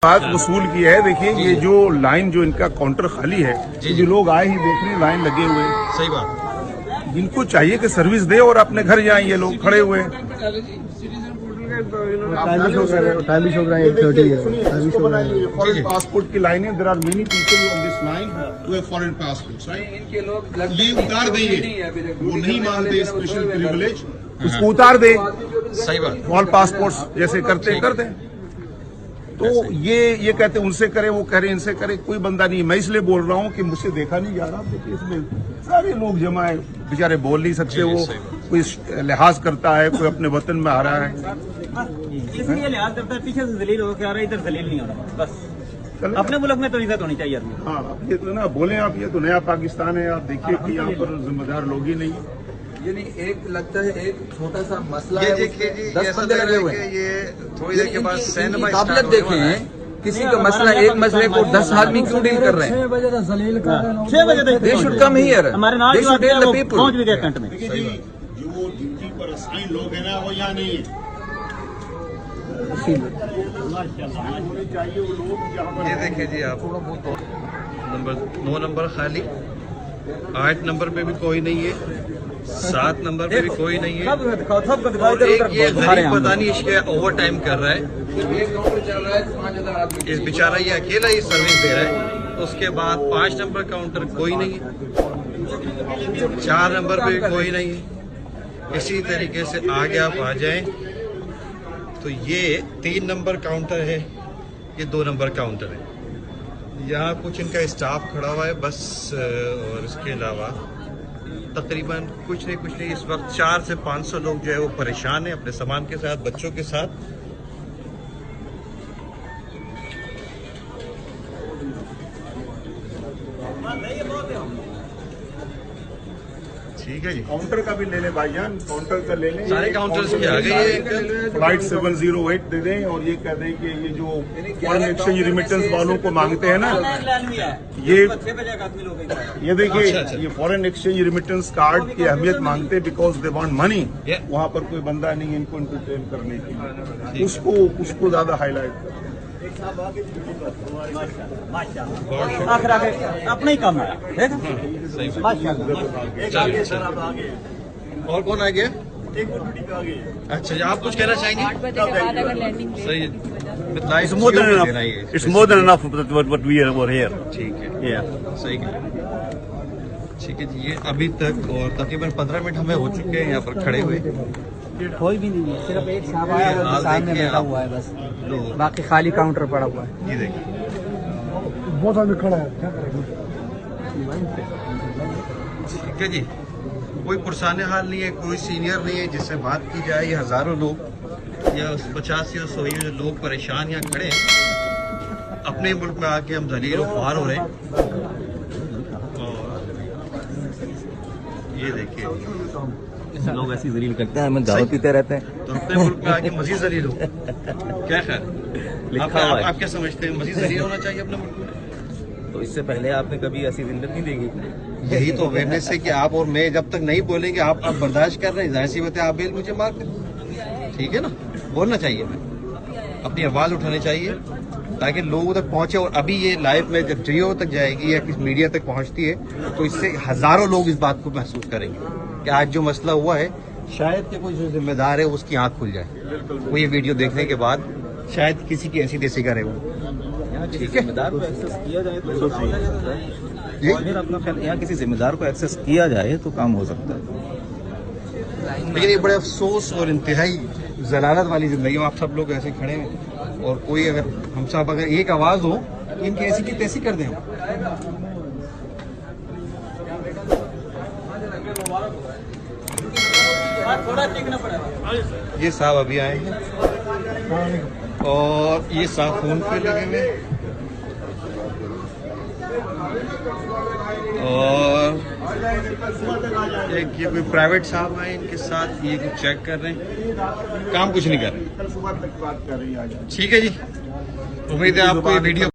खास वसूल किया है। देखिए ये जो लाइन जो इनका काउंटर खाली है, जो लोग आए ही देख रहे हैं लाइन लगे हुए हैं। सही बात, इनको चाहिए कि सर्विस दे और अपने घर जाएं। ये लोग खड़े हुए हैं। टाइम भी शो कर रहा है 8:30 है। फॉरेन पासपोर्ट की लाइन है। There are many people on this line who have foreign passports, right? इनके लोग ये उतार देंगे, वो नहीं मानते स्पेशल प्रिविलेज, उसको उतार दे। सही बात। ऑल पासपोर्ट्स जैसे करते कर दें। तो ये कहते उनसे करे, वो कह रहे इनसे करे, कोई बंदा नहीं। मैं इसलिए बोल रहा हूँ कि मुझसे देखा नहीं जा रहा। देखिए इसमें सारे लोग जमा है, बेचारे बोल नहीं सकते। वो कोई लिहाज करता है, कोई अपने वतन में आ रहा है, इसलिए लिहाज करता है। पीछे से जलील होकर आ रहा है, इधर जलील नहीं हो रहा। बस अपने मुल्क में तो इज्जत होनी चाहिए आदमी। हाँ, ये तो ना बोले आप, ये तो नया पाकिस्तान है। आप देखिए कि यहाँ पर जिम्मेदार लोग ही नहीं। यानी एक लगता है एक छोटा सा मसला ये है, देखिए जी, 10 बंदे लगे हुए हैं। ये थोड़ी देर के बाद इनकी काबिलियत देखें। किसी का मसला, एक मसले को 10 आदमी क्यों डील कर रहे हैं? 6 बजे तक दे शुड कम हियर, हमारे they should tell the people. पहुंच भी गए कैंट में। जो ड्यूटी पर असाइन लोग हैं ना, वो यहाँ नहीं है। होने चाहिए वो लोग जहाँ पर। ये देखिए जी, आप नंबर 9 नंबर खाली, 8 नंबर पे भी कोई नहीं है, 7 नंबर पे भी कोई नहीं है। और एक ये गरीब पता नहीं इसके ओवर टाइम कर रहा है। एक काउंटर चल रहा है, 5,000 आदमी। इस बेचारा ये अकेला ही सर्विस दे रहा है। उसके बाद 5 नंबर काउंटर कोई नहीं है, 4 नंबर पे भी कोई नहीं है। इसी तरीके से आगे आप आ जाएं तो ये 3 नंबर काउंटर है, ये 2 नंबर काउंटर है। यहाँ कुछ इनका स्टाफ खड़ा हुआ है बस, और इसके अलावा तकरीबन कुछ नहीं। इस वक्त 400 से 500 लोग जो है वो परेशान हैं अपने सामान के साथ, बच्चों के साथ। ठीक है जी, काउंटर का भी ले लें भाईजान, काउंटर का ले लें। सारे काउंटर्स के आ गए। फ्लाइट 708 दे दें और ये कह दें कि ये जो फॉरेन एक्सचेंज रिमिटेंस वालों को मांगते हैं ना, ये देखिए ये फॉरेन एक्सचेंज रिमिटेंस कार्ड की अहमियत मांगते हैं बिकॉज दे वांट मनी। वहाँ पर कोई बंदा नहीं है इनको एंटरटेन करने के लिए, उसको ज्यादा हाईलाइट कर। आखिर आगे अपना ही काम है। और कौन आ गया? अच्छा जी, आप कुछ कहना चाहेंगे? 8 बजे के बाद अगर लैंडिंग सही है। It's more than enough. It's more than enough what we are over here. ठीक है, Yeah. सही है। ठीक है जी, ये अभी तक और तकरीबन 15 मिनट हमें हो चुके हैं यहाँ पर खड़े हुए। कोई भी नहीं है, सिर्फ एक साहब आया है, आप सामने देखिए, बैठा आप हुआ है बस, लोग बाकी खाली काउंटर पड़ा हुआ है। ये देखिए, बहुत आदमी खड़ा है, क्या करेंगे? ठीक है जी, कोई पुरसाने हाल नहीं है, कोई सीनियर नहीं है जिससे बात की जाए। ये हजारों लोग या 50 या 100 जो लोग परेशान यहाँ खड़े हैं, अपने मुल्क में आके हम जलील ख्वार हो रहे हैं। और ये देखिए, लोग ऐसी जलील करते हैं, हमें दारू पीते रहते हैं। तो अपने मुल्क में आके मजीद जलील हो, क्या ख्याल? आप क्या समझते हैं, मजीद जलील होना चाहिए अपने मुल्क में? तो इससे पहले आपने कभी ऐसी जिल्लत नहीं देखी। यही तो अवेयरनेस है कि आप और मैं जब तक नहीं बोलेंगे, आप बर्दाश्त कर रहे हैं, जाहिर सी बात है आप बेल मुझे मार दें। ठीक है ना, बोलना चाहिए, मैं अपनी आवाज उठानी चाहिए ताकि लोगों तक पहुंचे। और अभी ये लाइव में जब जियो तक जाएगी या किसी मीडिया तक पहुंचती है तो इससे हजारों लोग इस बात को महसूस करेंगे कि आज जो मसला हुआ है, शायद कि कोई जो जिम्मेदार है उसकी आंख खुल जाए। वो ये वीडियो देखने के बाद शायद किसी की ऐसी तैसी करे वो। ठीक है, जिम्मेदार को एक्सेस किया जाए तो फिर अपना ख्याल, यहाँ किसी जिम्मेदार को एक्सेस किया जाए तो काम हो सकता है। लेकिन ये बड़े अफसोस और इंतहाई जलालत वाली जिंदगी में आप सब लोग ऐसे खड़े हैं और कोई अगर हम सब अगर एक आवाज हो, इनकी ऐसी की तैसी कर दें हम। ये साहब अभी आए हैं और ये साहब फोन पे लगे हुए हैं और एक ये कोई प्राइवेट साहब आए इनके साथ, ये कुछ चेक कर रहे हैं, काम कुछ नहीं कर रहे। कल सुबह तक बात कर रही है। ठीक है जी, उम्मीद है आपको ये वीडियो